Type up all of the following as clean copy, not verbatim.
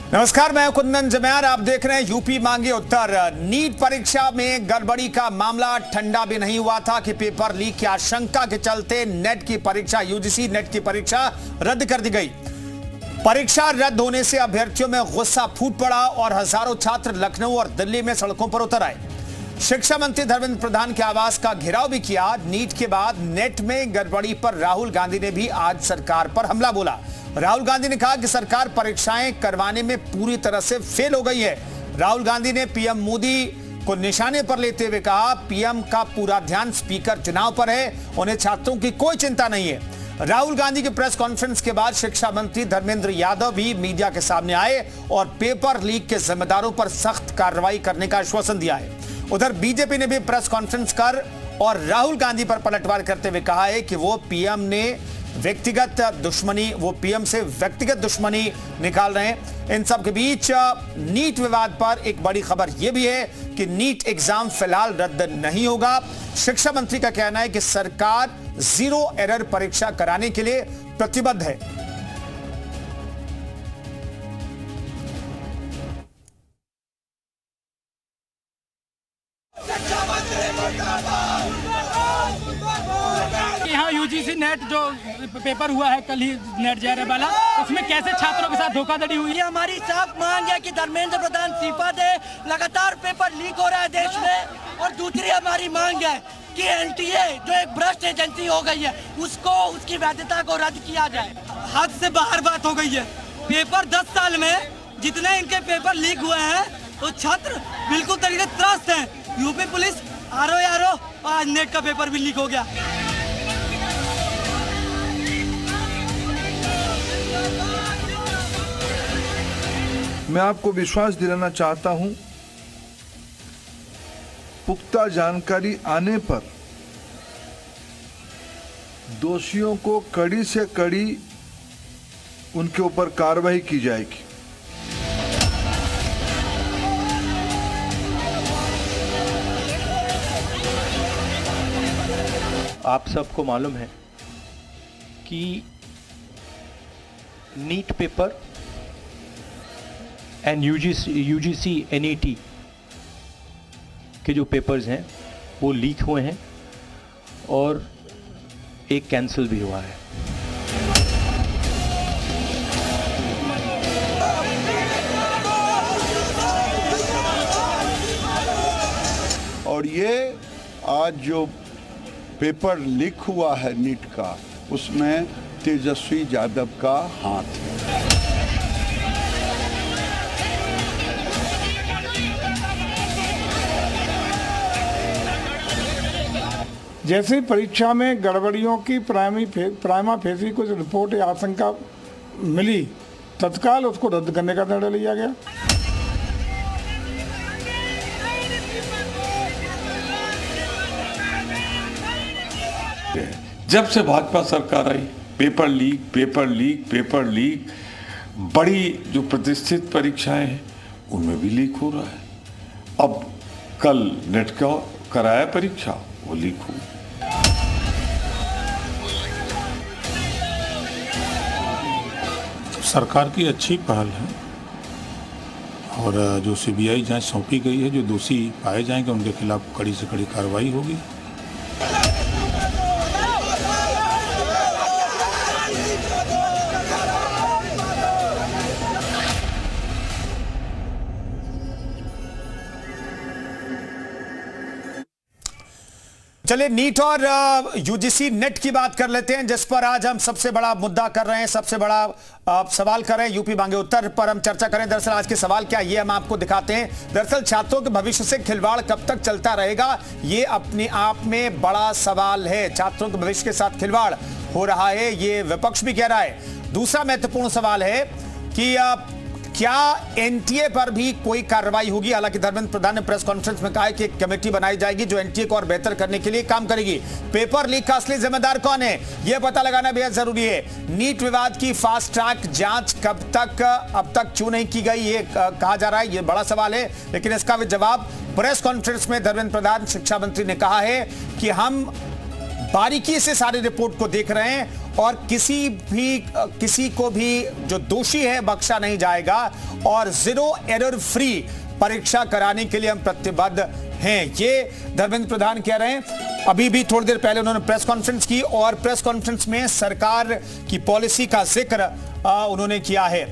नमस्कार, मैं कुंदन जमैर। आप देख रहे हैं यूपी मांगे उत्तर। नीट परीक्षा में गड़बड़ी का मामला ठंडा भी नहीं हुआ था कि पेपर लीक की आशंका के चलते नेट की परीक्षा यूजीसी नेट की परीक्षा रद्द कर दी गई। परीक्षा रद्द होने से अभ्यर्थियों में गुस्सा फूट पड़ा और हजारों छात्र लखनऊ और दिल्ली में सड़कों पर उतर आए। शिक्षा मंत्री धर्मेंद्र प्रधान के आवास का घेराव भी किया। नीट के बाद नेट में गड़बड़ी पर राहुल गांधी ने भी आज सरकार पर हमला बोला। राहुल गांधी ने कहा कि सरकार परीक्षाएं करवाने में पूरी तरह से फेल हो गई है। राहुल गांधी ने पीएम मोदी को निशाने पर लेते हुए कहा, पीएम का पूरा ध्यान स्पीकर चुनाव पर है, उन्हें छात्रों की कोई चिंता नहीं है। राहुल गांधी की प्रेस कॉन्फ्रेंस के बाद शिक्षा मंत्री धर्मेंद्र यादव भी मीडिया के सामने आए और पेपर लीक के जिम्मेदारों पर सख्त कार्रवाई करने का आश्वासन दिया है। उधर बीजेपी ने भी प्रेस कॉन्फ्रेंस कर और राहुल गांधी पर पलटवार करते हुए कहा है कि वो पीएम से व्यक्तिगत दुश्मनी निकाल रहे हैं। इन सब के बीच नीट विवाद पर एक बड़ी खबर यह भी है कि नीट एग्जाम फिलहाल रद्द नहीं होगा। शिक्षा मंत्री का कहना है कि सरकार जीरो एरर परीक्षा कराने के लिए प्रतिबद्ध है। यहाँ यूजीसी नेट जो पेपर हुआ है कल ही नेट जे वाला, उसमें कैसे छात्रों के साथ धोखाधड़ी हुई है। हमारी साफ मांग है कि धर्मेंद्र प्रधान इस्तीफा दे। लगातार पेपर लीक हो रहा है देश में। और दूसरी हमारी मांग है कि एनटीए जो एक भ्रष्ट एजेंसी हो गई है उसको उसकी वैधता को रद्द किया जाए। हद से बाहर बात हो गई है। पेपर 10 साल में जितने इनके पेपर लीक हुए हैं तो छात्र बिल्कुल तरीके से त्रस्त हैं। यूपी पुलिस आरो आज नेट का पेपर भी लीक हो गया। मैं आपको विश्वास दिलाना चाहता हूं, पुख्ता जानकारी आने पर दोषियों को कड़ी से कड़ी उनके ऊपर कार्रवाई की जाएगी। आप सबको मालूम है कि NEET paper and UGC NET के जो पेपर्स हैं वो लीक हुए हैं और एक कैंसिल भी हुआ है। और ये आज जो पेपर लीक हुआ है नीट का, उसमें तेजस्वी यादव का हाथ है। जैसे ही परीक्षा में गड़बड़ियों की प्राइमा फेसी कुछ रिपोर्ट या आशंका मिली, तत्काल उसको रद्द करने का निर्णय लिया गया। जब से भाजपा सरकार आई, पेपर लीक, बड़ी जो प्रतिष्ठित परीक्षाएं हैं उनमें भी लीक हो रहा है। अब कल नेट का कराया परीक्षा, वो लीक हुई। सरकार की अच्छी पहल है और जो सीबीआई जांच सौंपी गई है, जो दोषी पाए जाएंगे उनके खिलाफ कड़ी से कड़ी कार्रवाई होगी। चलिए नीट और यूजीसी नेट की बात कर लेते हैं, जिस पर आज हम सबसे बड़ा मुद्दा कर रहे हैं, सबसे बड़ा सवाल कर रहे हैं। यूपी मांगे उत्तर पर हम चर्चा करें। दरअसल आज के सवाल क्या, ये हम आपको दिखाते हैं। दरअसल छात्रों के भविष्य से खिलवाड़ कब तक चलता रहेगा, ये अपने आप में बड़ा सवाल है। छात्रों के भविष्य के साथ खिलवाड़ हो रहा है, ये विपक्ष भी कह रहा है। दूसरा महत्वपूर्ण सवाल है कि क्या एनटीए पर भी कोई कार्रवाई होगी। हालांकि धर्मेंद्र प्रधान ने प्रेस कॉन्फ्रेंस में कहा है कि एक कमेटी बनाई जाएगी जो एनटीए को और बेहतर करने के लिए काम करेगी। पेपर लीक का असली जिम्मेदार कौन है, यह पता लगाना बेहद जरूरी है। नीट विवाद की फास्ट ट्रैक जांच कब तक अब तक क्यों नहीं की गई, ये कहा जा रहा है, ये बड़ा सवाल है। लेकिन इसका भी जवाब प्रेस कॉन्फ्रेंस में धर्मेंद्र प्रधान शिक्षा मंत्री ने कहा है कि हम बारीकी से सारी रिपोर्ट को देख रहे हैं और किसी को भी जो दोषी है बख्शा नहीं जाएगा और 0 एरर फ्री परीक्षा कराने के लिए हम प्रतिबद्ध हैं, ये धर्मेंद्र प्रधान कह रहे हैं। अभी भी थोड़ी देर पहले उन्होंने प्रेस कॉन्फ्रेंस की और प्रेस कॉन्फ्रेंस में सरकार की पॉलिसी का जिक्र उन्होंने किया है।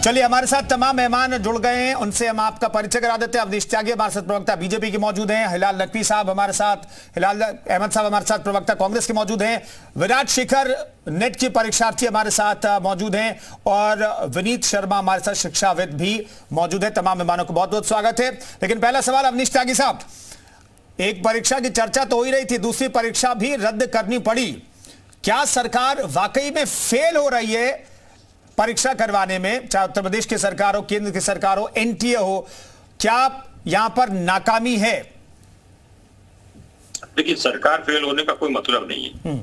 चलिए, हमारे साथ तमाम मेहमान जुड़ गए हैं, उनसे हम आपका परिचय करा देते हैं। अवनीश त्यागी हमारे साथ प्रवक्ता बीजेपी के मौजूद हैं, हिलाल नकवी साहब हमारे साथ, हिलाल अहमद साहब हमारे साथ प्रवक्ता कांग्रेस के मौजूद हैं, विराट शेखर नेट के परीक्षार्थी हमारे साथ मौजूद हैं और विनीत शर्मा हमारे साथ शिक्षाविद भी मौजूद है। तमाम मेहमानों को बहुत बहुत स्वागत है। लेकिन पहला सवाल अवनीश त्यागी साहब, एक परीक्षा की चर्चा तो हो ही रही थी, दूसरी परीक्षा भी रद्द करनी पड़ी। क्या सरकार वाकई में फेल हो रही है परीक्षा करवाने में, चाहे उत्तर प्रदेश की सरकार हो, केंद्र की सरकार हो, एनटीए हो, क्या यहां पर नाकामी है? देखिए, सरकार फेल होने का कोई मतलब नहीं है।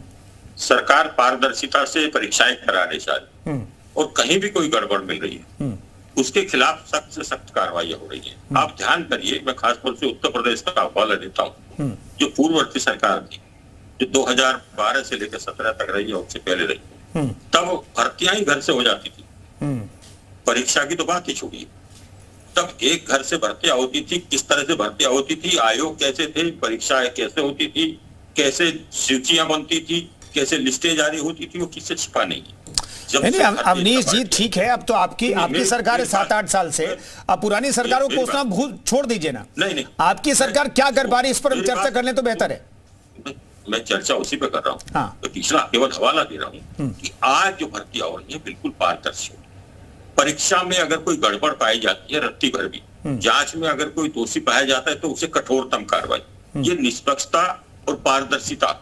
सरकार पारदर्शिता से परीक्षाएं कराने चाहिए और कहीं भी कोई गड़बड़ मिल रही है उसके खिलाफ सख्त से सख्त कार्रवाई हो रही है। आप ध्यान करिए, मैं खासतौर से उत्तर प्रदेश का हवाला देता हूँ, जो पूर्ववर्ती सरकार थी, जो 2012 से लेकर 17 तक रही है, उससे पहले रही, तब भर्तियां ही घर से हो जाती थी, परीक्षा की तो बात ही छोड़िए। तब एक घर से भर्तियां होती थी, किस तरह से भर्तियां होती थी, आयोग कैसे थे, परीक्षाएं कैसे होती थी, कैसे सूचियां बनती थी, कैसे लिस्टें जारी होती थी, वो किससे छिपा नहीं। नहीं, अवनीश जी ठीक है, अब तो आपकी सरकार है 7-8 साल से, अब पुरानी सरकारों को कोसना भूल छोड़ दीजिए ना। नहीं, आपकी सरकार क्या कर पा रही है, इस पर हम चर्चा कर लें तो बेहतर है। मैं चर्चा उसी पे कर रहा हूँ। हाँ। तो तीसरा केवल हवाला दे रहा हूँ कि आज जो भर्तियां हो रही है बिल्कुल पारदर्शी हो। परीक्षा में अगर कोई गड़बड़ पाई जाती है, रत्ती भर भी, जांच में अगर कोई दोषी पाया जाता है तो उसे कठोरतम कार्रवाई। ये निष्पक्षता और पारदर्शिता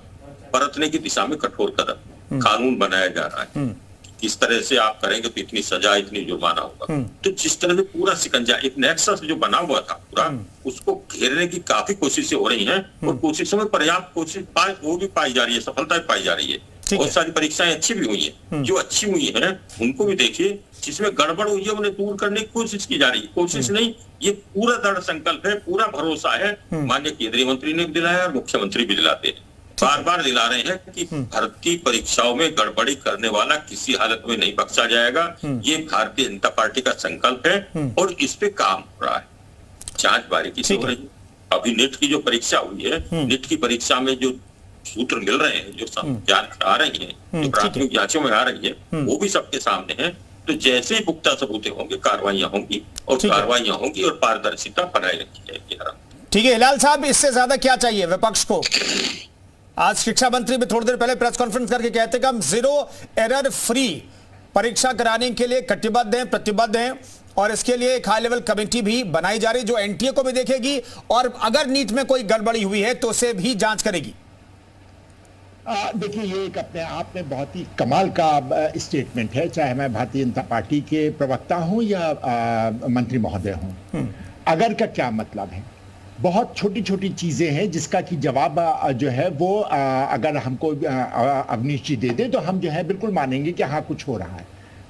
बरतने की दिशा में कठोर कदम कानून बनाया जा रहा है। किस तरह से आप करेंगे तो इतनी सजा, इतनी जुर्माना होगा। तो जिस तरह से पूरा सिकंजा एक नेक्सस जो बना हुआ था पूरा, उसको घेरने की काफी कोशिशें हो रही हैं और कोशिशों में पर्याप्त कोशिश वो भी पाई जा रही है, सफलता भी पाई जा रही है। बहुत सारी परीक्षाएं अच्छी भी हुई हैं, जो अच्छी हुई हैं उनको भी देखिए, जिसमें गड़बड़ हुई है उन्हें दूर करने की कोशिश की जा रही है। कोशिश नहीं, ये पूरा दृढ़ संकल्प है, पूरा भरोसा है, माननीय केंद्रीय मंत्री ने भी दिलाया और मुख्यमंत्री भी दिलाते हैं, बार बार दिला रहे हैं कि भर्ती परीक्षाओं में गड़बड़ी करने वाला किसी हालत में नहीं बख्शा जाएगा। ये भारतीय जनता पार्टी का संकल्प है और इस पे काम हो रहा है। जांच बारीकी से हो रही है। अभी नेट की जो परीक्षा हुई है, नेट की परीक्षा में जो सूत्र मिल रहे हैं, जो जांच आ रही है, जो प्राथमिक जांचों में आ रही है, वो भी सबके सामने है। तो जैसे ही पुख्ता सबूत होंगे, कार्रवाइयां होंगी और पारदर्शिता बनाए रखी जाएगी। ठीक है हिलाल साहब, इससे ज्यादा क्या चाहिए विपक्ष को? आज शिक्षा मंत्री भी थोड़ी देर पहले प्रेस कॉन्फ्रेंस करके कहते कि हम 0 एरर फ्री परीक्षा कराने के लिए कटिबद्ध हैं, प्रतिबद्ध हैं और इसके लिए एक हाई लेवल कमेटी भी बनाई जा रही जो एनटीए को भी देखेगी और अगर नीट में कोई गड़बड़ी हुई है तो उसे भी जांच करेगी। देखिए, ये एक अपने आप में बहुत ही कमाल का स्टेटमेंट है, चाहे मैं भारतीय जनता पार्टी के प्रवक्ता हूं या मंत्री महोदय हूं। अगर का क्या मतलब है, बहुत छोटी छोटी चीज़ें हैं जिसका कि जवाब जो है वो अगर हमको अवनीश जी दे दें तो हम जो है बिल्कुल मानेंगे कि हाँ कुछ हो रहा है।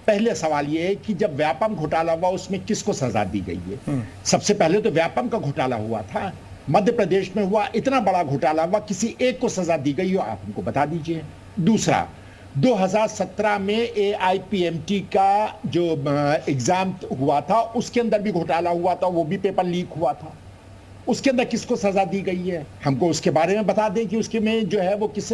पहले सवाल ये है कि जब व्यापम घोटाला हुआ उसमें किसको सजा दी गई है? सबसे पहले तो व्यापम का घोटाला हुआ था, मध्य प्रदेश में हुआ, इतना बड़ा घोटाला हुआ, किसी एक को सजा दी गई हो आप हमको बता दीजिए। दूसरा, 2017 में AIPMT का जो एग्जाम हुआ था उसके अंदर भी घोटाला हुआ था, वो भी पेपर लीक हुआ था, उसके अंदर किसको सजा दी गई है? हमको उसके बारे में बता दें कि उसके में जो है वो किस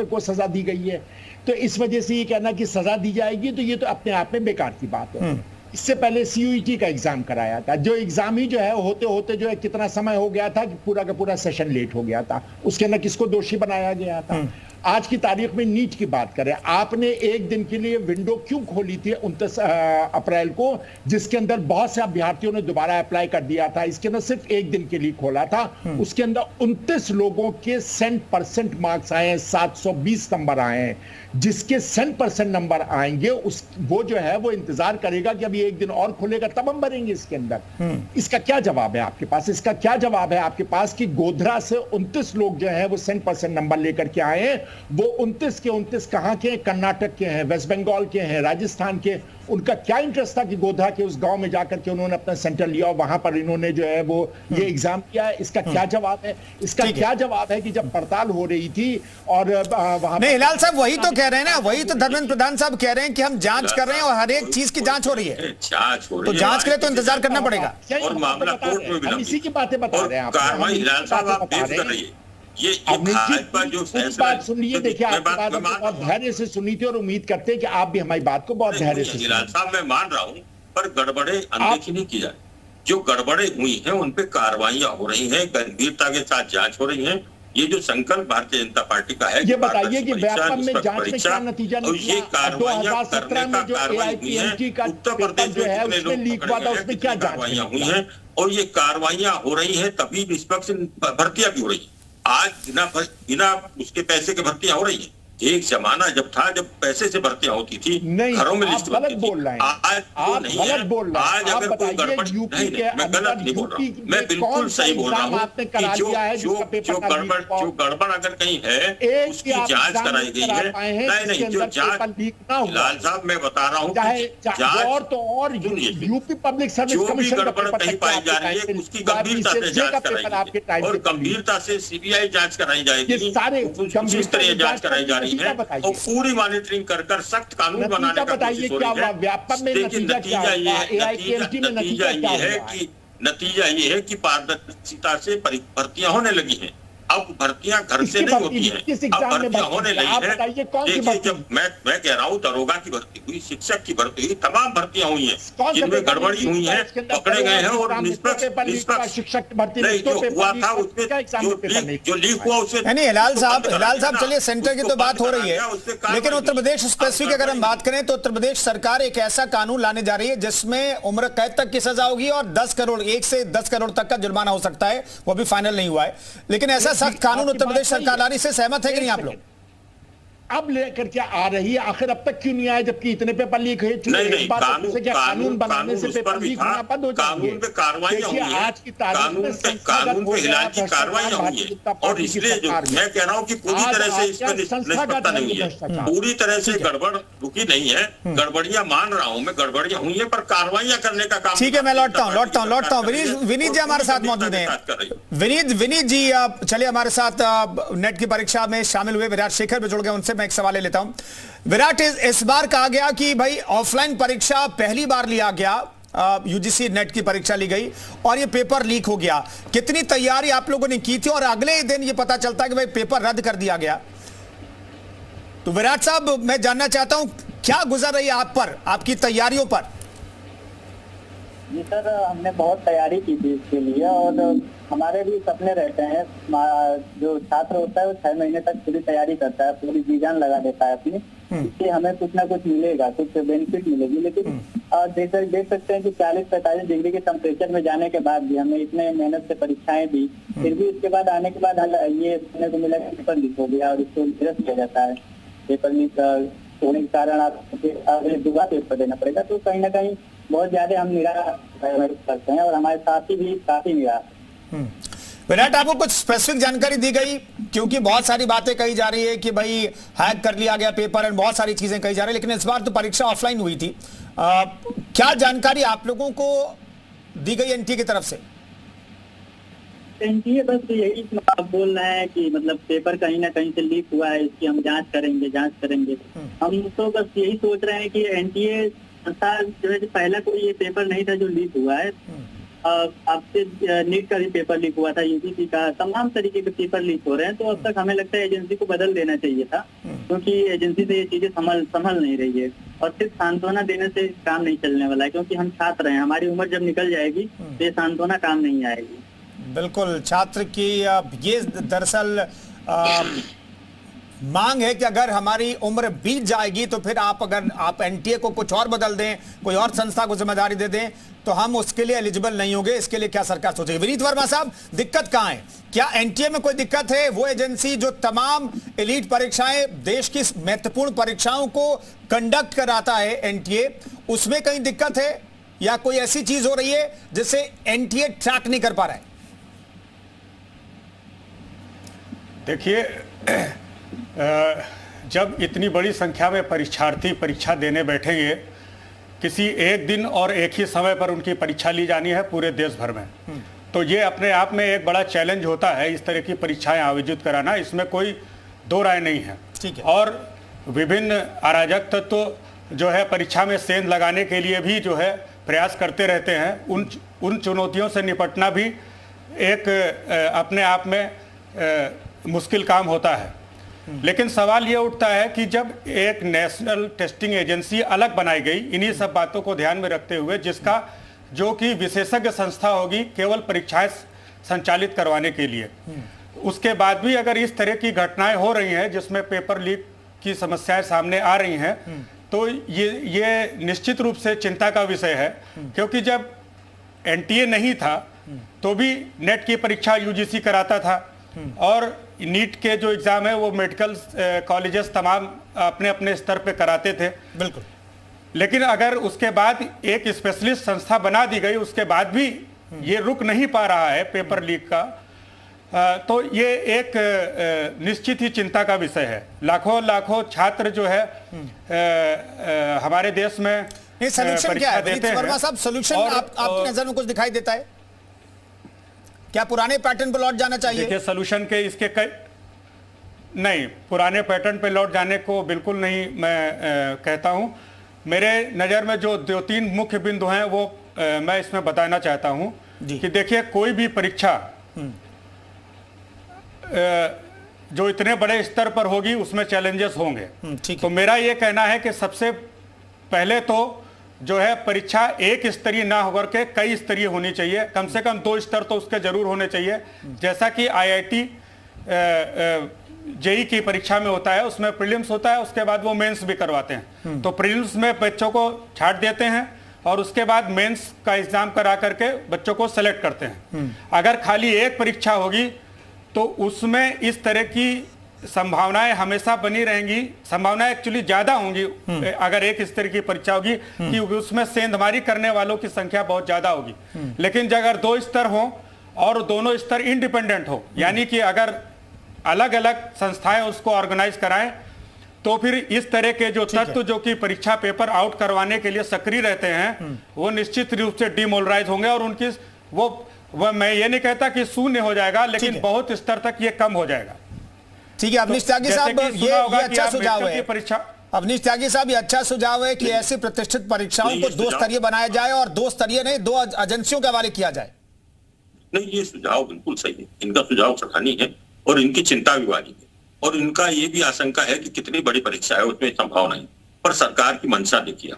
को सजा दी गई है। तो इस वजह से ये कहना कि सजा दी जाएगी तो ये तो अपने आप में बेकार की बात है। इससे पहले CUET का एग्जाम कराया था, जो एग्जाम ही जो है होते होते जो है कितना समय हो गया था कि पूरा का पूरा सेशन लेट हो गया था, उसके अंदर किसको दोषी बनाया गया था। आज की तारीख में नीट की बात करें, आपने एक दिन के लिए विंडो क्यों खोली थी 29 अप्रैल को, जिसके अंदर बहुत से अभ्यर्थियों ने दोबारा अप्लाई कर दिया था, इसके अंदर सिर्फ एक दिन के लिए खोला था, उसके अंदर 29 लोगों के 100% मार्क्स आए हैं, 720 नंबर आए हैं। जिसके 100% नंबर आएंगे वो जो है वो इंतजार करेगा कि अभी एक दिन और खुलेगा तब हम भरेंगे इसके अंदर। इसका क्या जवाब है आपके पास? इसका क्या जवाब है आपके पास कि गोधरा से 29 लोग जो है वो 100% नंबर लेकर के आए हैं वो 29 के 29 कहाँ के हैं? कर्नाटक के हैं, वेस्ट बंगाल के हैं, राजस्थान के। उनका क्या इंटरेस्ट था कि गोधा के उस गांव में जाकर के उन्होंने अपना सेंटर लिया और वहां पर इन्होंने जो है वो ये एग्जाम किया है? इसका क्या जवाब है? इसका क्या जवाब है कि जब पड़ताल हो रही थी और वहां नहीं, हिलाल साहब वही तो कह रहे हैं ना, वही तो धर्मेंद्र प्रधान साहब कह रहे हैं कि हम जांच कर रहे हैं और हर एक चीज की जांच हो रही है। जांच हो रही तो जांच के लिए तो इंतजार करना पड़ेगा और मामला कोर्ट में भी इसी की बातें बता रहे हैं आप। कार्रवाई हिलाल साहब आप देख कर रही है। ये भाजपा जो बात सुन लीजिए, देखिए आपकी बात बहुत धैर्य से सुनी थी और उम्मीद करते हैं कि आप भी हमारी बात को बहुत धैर्य से। हिलाल साहब मैं मान रहा हूँ, पर गड़बड़े अनदेखी नहीं की जाए। जो गड़बड़े हुई हैं उन पे कार्रवाइयां हो रही हैं, गंभीरता के साथ जांच हो रही है। ये जो संकल्प भारतीय जनता पार्टी का है, ये बताइए कि व्यापम में जांच में क्या नतीजा निकला? 2017 में जो AIPMT का उत्तर प्रदेश जो है उसमें लीक हुआ था, उसमें क्या कार्रवाइयां हुई हैं? और ये कार्रवाइयां हो रही हैं तभी निष्पक्ष भर्तियां भी हो रही है। आज बिना उसके पैसे के भर्तियां हो रही है। एक जमाना जब था जब पैसे से भर्तियां होती थी, घरों में लिस्ट बनती थी। आज तो नहीं है। आज अगर कोई गड़बड़ नहीं, मैं गलत नहीं बोल रहा हूँ, मैं बिल्कुल सही बोल रहा हूँ कि जो गड़बड़ अगर कहीं है उसकी जांच कराई गई है। नहीं, जो जांच, लाल साहब मैं बता रहा हूँ, यूपी पब्लिक सर्विस जो भी गड़बड़ कहीं पाई जा रही है उसकी गंभीरता से जांच कराई और गंभीरता से CBI जांच कराई जाएगी, उस तरह जांच कराई जा रही है और पूरी मॉनिटरिंग कर सख्त कानून बनाने का कोशिश हो रही है। लेकिन नतीजा ये है कि पारदर्शिता से भर्तियां होने लगी हैं। अब भर्तियां घर से नहीं होती हैं, अब भर्तियां होने लगी हैं। देखिए, जब मैं कह रहा हूँ दरोगा की भर्ती हुई, शिक्षक की भर्ती हुई, तमाम भर्तियां हुई हैं जिनमें गड़बड़ी हुई है, पकड़े गए हैं और निष्पक्ष शिक्षक की भर्ती नहीं जो हुआ था उसमें जो लीक हुआ उसे नहीं। हिलाल साहब चलिए, सेंटर की तो बात हो रही है, लेकिन उत्तर प्रदेश स्पेसिफिक अगर हम बात करें तो उत्तर प्रदेश सरकार एक ऐसा कानून लाने जा रही है जिसमें उम्र कैद तक की सजा होगी और 10 करोड़ 1 से 10 करोड़ तक का जुर्माना हो सकता है। वो भी फाइनल नहीं हुआ है, लेकिन ऐसा सख्त कानून उत्तर प्रदेश सरकार लाने से सहमत है कि नहीं आप लोग? अब लेकर क्या आ रही है? आखिर अब तक क्यों नहीं आया जबकि इतने पेपर लीक हुए? नहीं, कानून बनाने से पेपर लीक होना बंद हो कानून पे कार्रवाइयां हुई हैं, आज की कानून पे हिलाल की कार्रवाइयां हुई हैं और इसलिए जो मैं कह रहा हूं कि पूरी तरह से इसमें निष्पक्षता नहीं है, पूरी तरह से गड़बड़ रुकी नहीं है। गड़बड़ियां मान रहा हूं मैं, गड़बड़ियां हुई है पर कार्रवाइयां करने का काम। ठीक है, मैं लौटता हूं। विनीत जी हमारे साथ मौजूद हैं। विनीत जी चलिए हमारे साथ नेट की परीक्षा में शामिल हुए विराट शेखर भी जुड़ गए, उनसे मैं एक सवाल लेता हूं। विराट, इस बार कहा गया कि भाई ऑफलाइन परीक्षा पहली बार लिया गया, यूजीसी नेट की परीक्षा ली गई और ये पेपर लीक हो गया। कितनी तैयारी आप लोगों ने की थी और अगले ही दिन ये पता चलता है कि भाई पेपर रद्द कर दिया गया। तो विराट साहब, मैं जानना चाहता हूं क्या गुजर रही है आप पर, आपकी तैयारियों पर? जी सर, हमने बहुत तैयारी की थी इसके लिए और हमारे भी सपने रहते हैं। जो छात्र होता है वो 6 महीने तक पूरी तैयारी करता है, पूरी जी जान लगा देता है अपनी, इससे हमें कुछ ना कुछ मिलेगा, कुछ बेनिफिट मिलेगी। लेकिन देख सकते हैं कि 40-45 डिग्री के टेम्परेचर में जाने के बाद भी हमने इतने मेहनत से परीक्षाएं दी, फिर भी इसके बाद आने के बाद ये सुनने को मिला कि पेपर लीक हो गया और इसको निरस्त किया जाता है। पेपर लीक होने के कारण आपको दोबारा पेपर देना पड़ेगा, तो कहीं ना कहीं बहुत ज्यादा हम निराश करते हैं और हमारे साथी भी काफी निराश। विराट, आपको कुछ स्पेसिफिक जानकारी दी गई? क्योंकि बहुत सारी बातें कही जा रही है कि भाई हैक कर लिया गया पेपर और बहुत सारी चीजें कही जा रही है, लेकिन इस बार तो परीक्षा ऑफलाइन हुई थी। क्या जानकारी आप लोगों को दी गई एनटीए की तरफ से? एनटीए बस यही बोल रहे हैं कि मतलब पेपर कहीं ना कहीं से लीक हुआ है, इसकी हम जांच करेंगे। हम तो बस यही सोच रहे हैं कि एनटीए संस्था जो है, पहला कोई ये पेपर नहीं था जो लीक हुआ है। अब से नीट का भी पेपर लीक हुआ था, यूजीसी का, तमाम तरीके के पेपर लीक हो रहे हैं। तो अब तक हमें लगता है एजेंसी को बदल देना चाहिए था, क्योंकि एजेंसी से ये चीजें संभल नहीं रही है और सिर्फ सांत्वना देने से काम नहीं चलने वाला है, क्योंकि हम छात्र हैं, हमारी उम्र जब निकल जाएगी तो ये सांत्वना काम नहीं आएगी। बिल्कुल, छात्र की ये दरअसल मांग है कि अगर हमारी उम्र बीत जाएगी तो फिर अगर आप एनटीए को कुछ और बदल दें, कोई और संस्था को जिम्मेदारी दे दें, तो हम उसके लिए एलिजिबल नहीं होंगे। इसके लिए क्या सरकार सोचेगी? विनीत वर्मा साहब, दिक्कत कहां है? क्या एनटीए में कोई दिक्कत है? वो एजेंसी जो तमाम एलीट परीक्षाएं, देश की महत्वपूर्ण परीक्षाओं को कंडक्ट कराता है एनटीए, उसमें कहीं दिक्कत है या कोई ऐसी चीज हो रही है जिससे एनटीए ट्रैक नहीं कर पा रहा है? देखिए, जब इतनी बड़ी संख्या में परीक्षार्थी परीक्षा देने बैठेंगे, किसी एक दिन और एक ही समय पर उनकी परीक्षा ली जानी है पूरे देश भर में, तो ये अपने आप में एक बड़ा चैलेंज होता है इस तरह की परीक्षाएं आयोजित कराना, इसमें कोई दो राय नहीं है। और विभिन्न अराजक तत्व जो है परीक्षा में सेंध लगाने के लिए भी जो है प्रयास करते रहते हैं। उन चुनौतियों से निपटना भी एक अपने आप में मुश्किल काम होता है। लेकिन सवाल ये उठता है कि जब एक नेशनल टेस्टिंग एजेंसी अलग बनाई गई इन्हीं सब बातों को ध्यान में रखते हुए, जिसका जो कि विशेषज्ञ संस्था होगी केवल परीक्षाएं संचालित करवाने के लिए, उसके बाद भी अगर इस तरह की घटनाएं हो रही हैं जिसमें पेपर लीक की समस्याएं सामने आ रही हैं, तो ये निश्चित रूप से चिंता का विषय है। क्योंकि जब एनटीए नहीं था तो भी नेट की परीक्षा यूजीसी कराता था और नीट के जो एग्जाम है वो मेडिकल कॉलेजेस तमाम अपने अपने स्तर पे कराते थे। बिल्कुल। लेकिन अगर उसके बाद एक स्पेशलिस्ट संस्था बना दी गई, उसके बाद भी ये रुक नहीं पा रहा है पेपर लीक का, तो ये एक निश्चित ही चिंता का विषय है। लाखों लाखों छात्र जो है हमारे देश में सॉल्यूशन क्या है वर्मा साहब? सॉल्यूशन आपकी नजर में कुछ दिखाई देता है क्या? पुराने पैटर्न पर लौट जाना चाहिए? देखिए सॉल्यूशन के इसके नहीं, पुराने पैटर्न पे लौट जाने को बिल्कुल नहीं मैं कहता हूं। मेरे नज़र में जो 2-3 मुख्य बिंदु हैं वो मैं इसमें बताना चाहता हूं कि देखिए कोई भी परीक्षा जो इतने बड़े स्तर पर होगी उसमें चैलेंजेस होंगे। तो मेरा ये कहना है कि सबसे पहले तो जो है परीक्षा एक स्तरीय ना होकर के कई स्तरीय होनी चाहिए, कम से कम 2 स्तर तो उसके जरूर होने चाहिए। जैसा कि आईआईटी जेई की परीक्षा में होता है, उसमें प्रीलिम्स होता है, उसके बाद वो मेंस भी करवाते हैं। तो प्रीलिम्स में बच्चों को छाट देते हैं और उसके बाद मेंस का एग्जाम करा करके बच्चों को सेलेक्ट करते हैं। अगर खाली एक परीक्षा होगी तो उसमें इस तरह की संभावनाएं हमेशा बनी रहेंगी, संभावनाएं एक्चुअली ज्यादा होंगी अगर एक स्तर की परीक्षा होगी कि उसमें सेंधमारी करने वालों की संख्या बहुत ज्यादा होगी। लेकिन जब अगर 2 स्तर हो और दोनों स्तर इंडिपेंडेंट हो, यानी कि अगर अलग अलग संस्थाएं उसको ऑर्गेनाइज कराएं, तो फिर इस तरह के जो तत्व जो कि परीक्षा पेपर आउट करवाने के लिए सक्रिय रहते हैं वो निश्चित रूप से डिमोरलाइज होंगे और उनकी वो मैं ये नहीं कहता कि शून्य हो जाएगा, लेकिन बहुत स्तर तक ये कम हो जाएगा। ठीक है अवनीश त्यागी साहब, ये अच्छा सुझाव है। अवनीश त्यागी साहब, ये अच्छा सुझाव है कि ऐसी प्रतिष्ठित परीक्षाओं को 2 स्तरीय बनाया जाए और 2 स्तरीय नहीं 2 एजेंसियों के हवाले किया जाए। नहीं, ये सुझाव बिल्कुल सही है, इनका सुझाव सराहनीय है और इनकी चिंता भी वाली है। और इनका ये भी आशंका है कि कितनी बड़ी परीक्षा है उसमें संभावना है, पर सरकार की मंशा देखिए,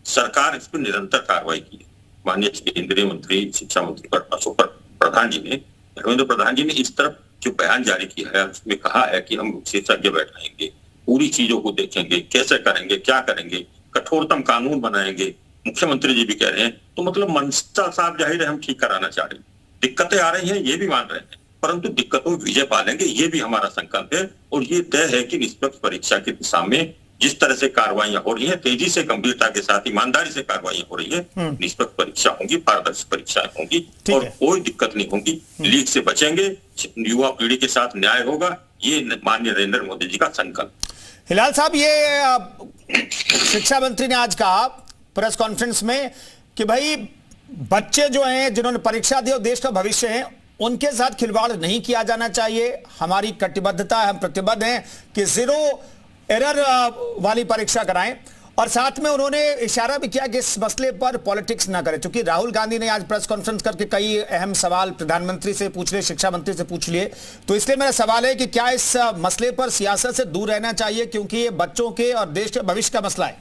सरकार इस पर निरंतर कार्रवाई की है। माननीय केंद्रीय मंत्री शिक्षा मंत्री धर्मेंद्र प्रधान जी ने इस तरफ जो बयान जारी किया है उसमें कहा है कि हम विशेषज्ञ बैठाएंगे, पूरी चीजों को देखेंगे, कैसे करेंगे, क्या करेंगे, कठोरतम कानून बनाएंगे। मुख्यमंत्री जी भी कह रहे हैं, तो मतलब मंशा साफ जाहिर है हम ठीक कराना चाह रहे हैं। दिक्कतें आ रही हैं ये भी मान रहे हैं, परंतु दिक्कतों में विजय पालेंगे ये भी हमारा संकल्प है। और ये तय है कि निष्पक्ष परीक्षा की दिशा में जिस तरह से कार्रवाइयां हो रही हैं, तेजी से, गंभीरता के साथ, ईमानदारी से कार्रवाइयां हो रही है, निष्पक्ष परीक्षा होंगी, पारदर्शी परीक्षाएं होंगी और कोई दिक्कत नहीं होगी। लीक से बचेंगे, युवा पीढ़ी के साथ न्याय होगा, ये माननीय नरेंद्र मोदी जी का संकल्प। हिलाल साहब, ये शिक्षा मंत्री ने आज कहा प्रेस कॉन्फ्रेंस में कि भाई बच्चे जो हैं जिन्होंने परीक्षा दी और देश का भविष्य है उनके साथ खिलवाड़ नहीं किया जाना चाहिए। हमारी कटिबद्धता है, हम प्रतिबद्ध हैं कि 0 एरर वाली परीक्षा कराएं। और साथ में उन्होंने इशारा भी किया कि इस मसले पर पॉलिटिक्स ना करें, क्योंकि राहुल गांधी ने आज प्रेस कॉन्फ्रेंस करके कई अहम सवाल प्रधानमंत्री से पूछ लिए, शिक्षा मंत्री से पूछ लिए। तो इसलिए मेरा सवाल है कि क्या इस मसले पर सियासत से दूर रहना चाहिए, क्योंकि ये बच्चों के और देश के भविष्य का मसला है।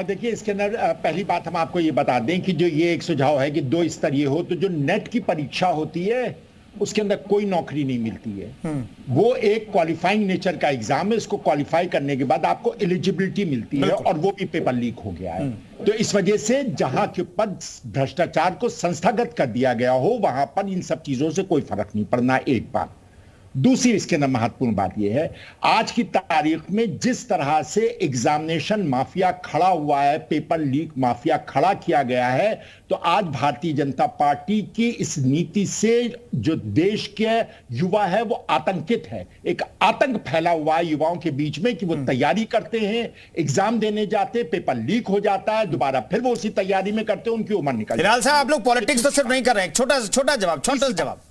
देखिए, इसके अंदर पहली बात हम आपको ये बता दें कि जो ये एक सुझाव है कि 2 स्तरीय हो, तो जो नेट की परीक्षा होती है उसके अंदर कोई नौकरी नहीं मिलती है। वो एक क्वालिफाइंग नेचर का एग्जाम है, इसको क्वालिफाई करने के बाद आपको एलिजिबिलिटी मिलती है और वो भी पेपर लीक हो गया है। तो इस वजह से जहां के ऊपर भ्रष्टाचार को संस्थागत कर दिया गया हो वहां पर इन सब चीजों से कोई फर्क नहीं पड़ना, एक बात। दूसरी इसके अंदर महत्वपूर्ण बात यह है, आज की तारीख में जिस तरह से एग्जामिनेशन माफिया खड़ा हुआ है, पेपर लीक माफिया खड़ा किया गया है, तो आज भारतीय जनता पार्टी की इस नीति से जो देश के युवा है वो आतंकित है। एक आतंक फैला हुआ है युवाओं के बीच में कि वो तैयारी करते हैं, एग्जाम देने जाते हैं, पेपर लीक हो जाता है, दोबारा फिर वो उसी तैयारी में करते हैं, उनकी उम्र निकल फिलहाल साहब आप लोग पॉलिटिक्स तो सिर्फ नहीं कर रहे हैं, छोटा जवाब।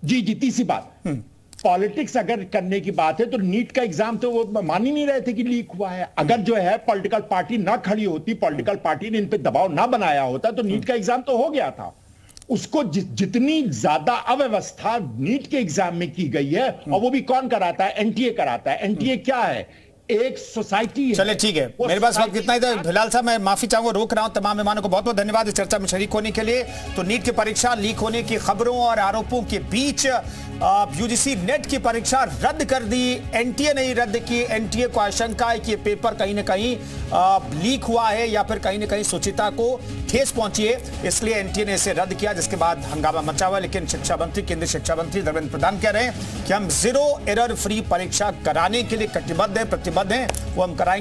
जी तीसरी बात, पॉलिटिक्स अगर करने की बात है तो नीट का एग्जाम तो वो मान ही नहीं रहे थे कि लीक हुआ है। अगर जो है पॉलिटिकल पार्टी ना खड़ी होती, पॉलिटिकल पार्टी ने इन पे दबाव ना बनाया होता तो नीट का एग्जाम तो हो गया था। उसको जितनी ज्यादा अव्यवस्था नीट के एग्जाम में की गई है, और वो भी कौन कराता है? एनटीए कराता है। एनटीए क्या है? एक सोसाइटी है। चले ठीक है, मेरे पास वक्त इतना ही था। फिलहाल साहब मैं माफी चाहूंगा, रोक रहा हूं। तमाम मेहमानों को बहुत बहुत धन्यवाद इस चर्चा में शरीक होने के लिए। तो नीट की परीक्षा लीक होने की खबरों और आरोपों के बीच यूजीसी नेट की परीक्षा रद्द कर दी, एनटीए नहीं रद्द की। एनटीए को आशंका है कि पेपर कहीं ना कहीं लीक हुआ है या फिर कहीं ना कहीं सुचिता को ठेस पहुंची है, इसलिए एनटीए ने इसे रद्द किया, जिसके बाद हंगामा मचा हुआ। लेकिन शिक्षा मंत्री, केंद्रीय शिक्षा मंत्री धर्मेंद्र प्रधान कह रहे हैं कि हम जीरो एरर फ्री परीक्षा कराने के लिए कटिबद्ध हैं, प्रतिबद्ध हैं, वो हम कराएंगे।